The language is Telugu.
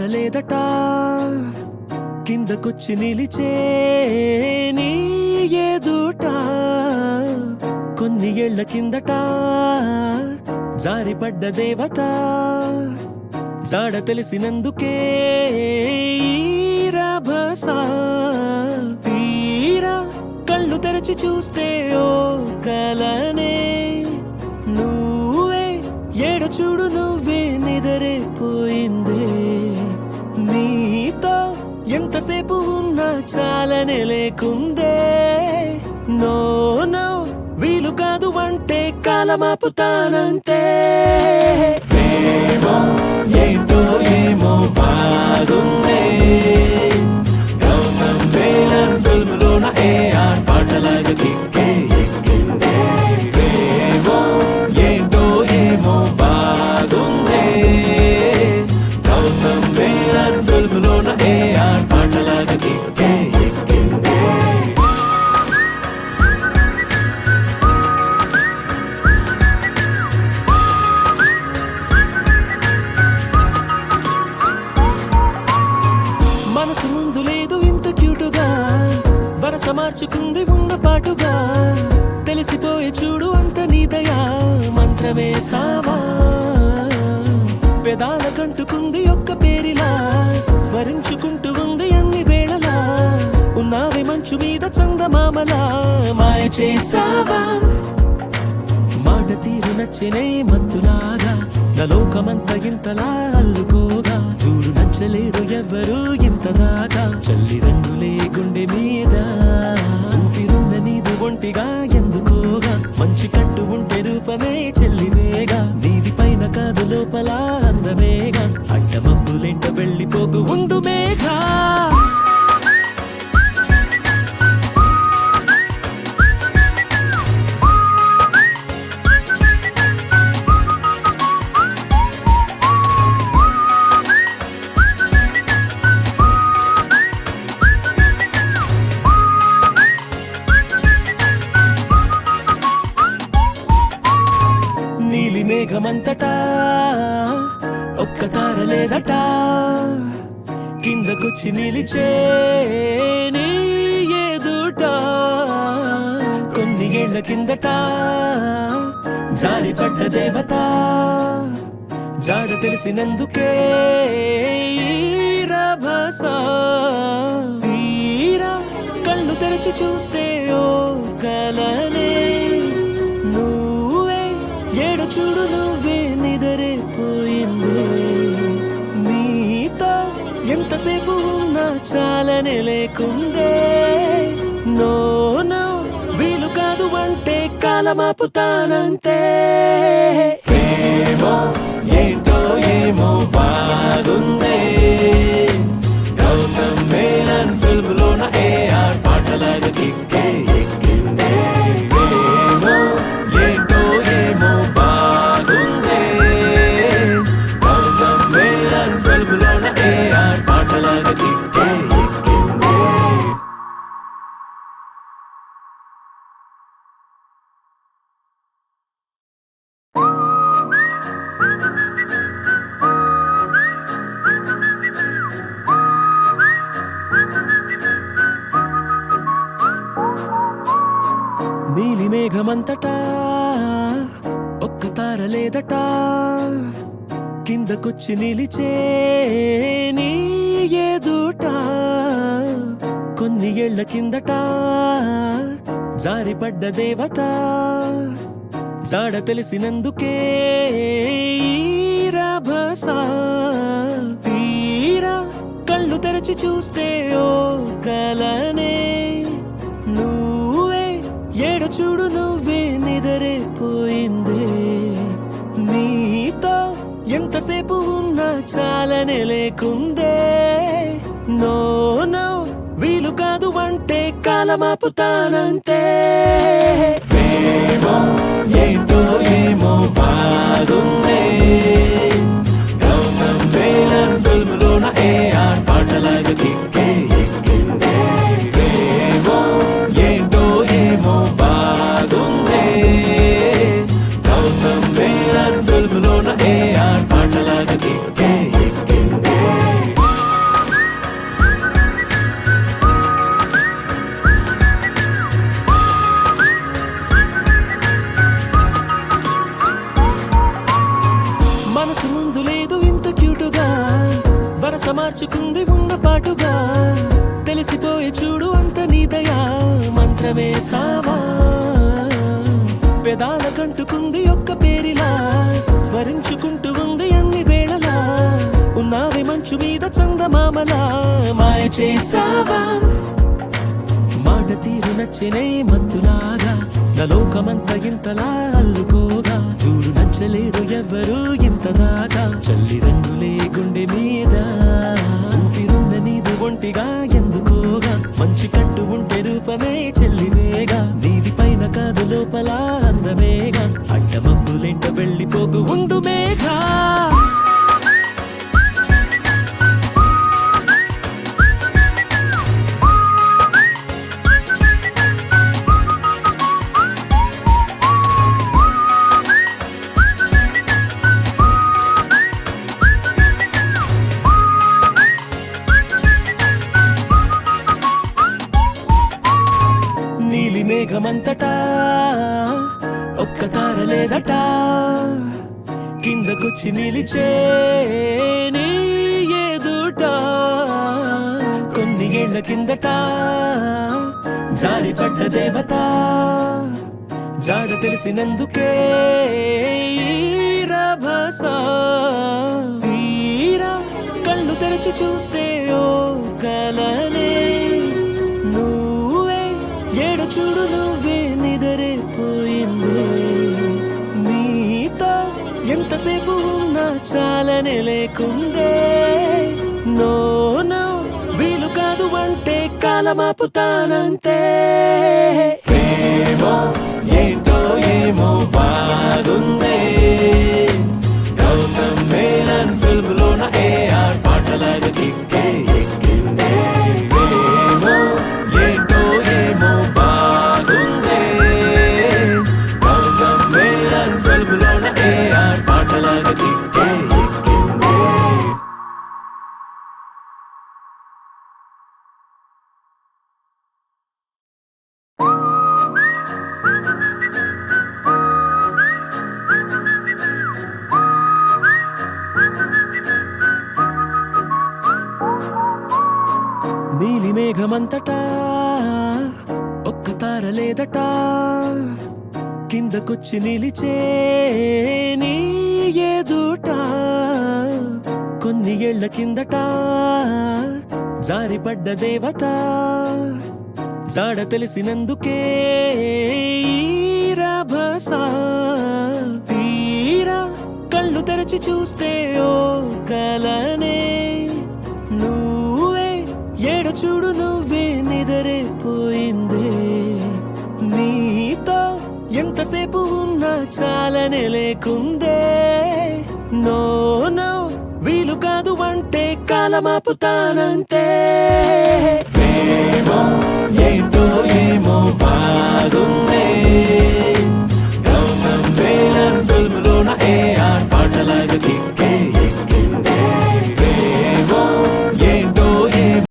తారలేదట కిందకొచ్చి నిలిచే నీ ఎదుట కొన్ని ఏళ్ల కిందట జారిపడ్డ దేవత జాడ తెలిసినందుకే రభస తీరా కళ్ళు తెరచి చూస్తే ఓ కలనే నువ్వే ఏడ చూడు నువ్వే నిదరైపోయిందే నీతో ఎంతసేపు ఉన్నా చాలనే లేకుందే నో నో వీలు కాదు అంటే కాలమాపుతానంతే ఏమో ఏంటో ఏమో బాగుందే గౌతమ్ మేనన్ ఫిల్మ్ లోన ఏఆర్ పాటలాగా కిక్కే ఎక్కిందే ఏమో ఏంటో ఏమో బాగుందే గౌతమ్ మేనన్ ఫిల్మ్ లోన ఏఆర్ పాటలాగా కిక్కే ఎక్కిందే మనసు ముందు లేదు ఇంత క్యూటుగా వరస మార్చుకుంది ఉన్న పాటుగా తెలిసిపోయే చూడు అంత నీదయా మంత్రమే సావా పెదాల కంటుకుంది ఒక్క పేరిలా స్మరించుకుంటూ ఉంది అన్ని వేళలా ఉన్నావే మంచు మీద చందమామలా మాయ చేసావా మాట తీరు నచ్చనే మత్తులాగా నా లోకమంతా ఇంతలా అల్లుకోగా చూడు నచ్చలేదు ఎవ్వరు ఇంతదాకా చల్లి రంగులే గుండె మీద ఊపిరున్న నీదు ఒంటిగా ఎందుకోగా మంచి కట్టు ఉంటే రూపమే చెల్లివేగా నీది పైన కాదు లోపల అందమేగా అడ్డమబ్బులెంట వెళ్ళిపోకు ఉండు మేఘా నీలి మేఘమంతటా ఒక్క తారలేదట కిందకొచ్చి నిలిచే నీ ఎదుట కొన్ని ఏళ్ల కిందట జారిపడ్డ దేవత జాడ తెలిసినందుకే రభస తీరా కళ్ళు తెరచి చూస్తే ఓ కలనే ఏడ చూడు నువ్వే నిదరైపోయిందే నీతో ఎంతసేపు ఉన్నా చాలనే లేకుందే నో నో వీలు కాదు అంటే కాలమాపుతానంతే ఏమో ఏంటో ఏమో బాగుందే గౌతమ్ మేనన్ ఫిల్మ్ లోన ఏఆర్ పాటలాగా కిక్కే ఎక్కిందే ఏమో ఏంటో ఏమో బాగుందే గౌతమ్ మేనన్ ఫిల్మ్ లోన ఏఆర్ పాటలాగా కిక్కే ఎక్కిందే నీలి మేఘమంతటా ఒక్క తారలేదట కిందకొచ్చి నిలిచే నీ ఎదుట కొన్ని ఏళ్ల కిందట జారిపడ్డ దేవత జాడ తెలిసినందుకే రభస తీరా కళ్ళు తెరచి చూస్తే ఓ కలనే నువ్వే ఏడ చూడు నువ్వే నిదరైపోయిందే నీతో ఎంతసేపు ఉన్నా చాలనే లేకుందే నో నో వీలు కాదు అంటే కాలమాపుతానంతే ఏమో ఏంటో ఏమో బాగుందే గౌతమ్ మేనన్ ఫిల్మ్ లోన ఏఆర్ పాటలాగా కిక్కే ఎక్కిందే ఏమో ఏంటో ఏమో బాగుందే గౌతమ్ మేనన్ ఫిల్మ్ లోన ఏఆర్ పాటలాగా కిక్కే ఎక్కిందే మార్చుకుంది ఉన్న పాటుగా తెలిసిపోయే చూడు అంత నీదయా మంత్రమే సావా పెదాల కంటుకుంది ఒక్క పేరిలా స్మరించుకుంటూ ఉంది అన్ని వేళలా ఉన్నావి మంచు మీద చందమామలా మాయ చేసావా మాట తీరు నచ్చనే మత్తులాగా నా లోకమంతా ఇంతలా అల్లుకోగా చూడు నచ్చలేదు ఎవ్వరు ఇంతదాకా చల్లి రంగులే గుండె మీద ఊపిరున్న నీది ఒంటిగా ఎందుకోగా మంచి కట్టు ఉంటే రూపమే చెల్లివేగా నీది పైన కాదు లోపల అందమేగా అడ్డమబ్బులెంట వెళ్ళిపోకు ఉండు మేఘా నీలి మేఘమంతటా ఒక్క తార లేదట కిందకొచ్చి నిలిచే నీ ఎదుట కొన్ని ఏళ్ల కిందట జారిపడ్డ దేవత జాడ తెలిసినందుకే రభస తీరా కళ్ళు తెరచి చూస్తే ఓ కలనే ఏడు చూడు నువ్వే నిదరైపోయింది నీతో ఎంతసేపు ఉన్నా చాలనే లేకుందే నో నో వీలు కాదు అంటే కాలమాపుతానంతే ఏమో ఏంటో ఏమో బాగుందే గౌతమ్ మేనన్ ఫిల్మ్ లోన ఏఆర్ పాటలాగా దిక్కే ఎక్కిందే ఏమో ఏంటో ఏమో బాగుందే గౌతమ్ మేనన్ ఫిల్మ్ లోన ఏఆర్ పాటలాగా దిక్కే ఎక్కిందే నీలి మేఘమంతటా ఒక్క తార లేదట కిందకొచ్చి నిలిచే నీ ఎదుట కొన్ని ఏళ్ల కిందట జారిపడ్డ దేవత జాడ తెలిసినందుకే రభస తీరా కళ్ళు తెరచి చూస్తే ఓ కలనే నువ్వే ఏడు చూడు నువ్వే నిదరైపోయిందే నీతో ఎంతసేపు ఉన్నా చాలనే లేకుందే నో నో వీలు కాదు అంటే కాలమాపుతానంతే ఏమో ఏంటో ఏమో బాగుందే గౌతమ్ మేనన్ ఫిల్మ్ లోన ఏఆర్ పాటలాగా దిక్కే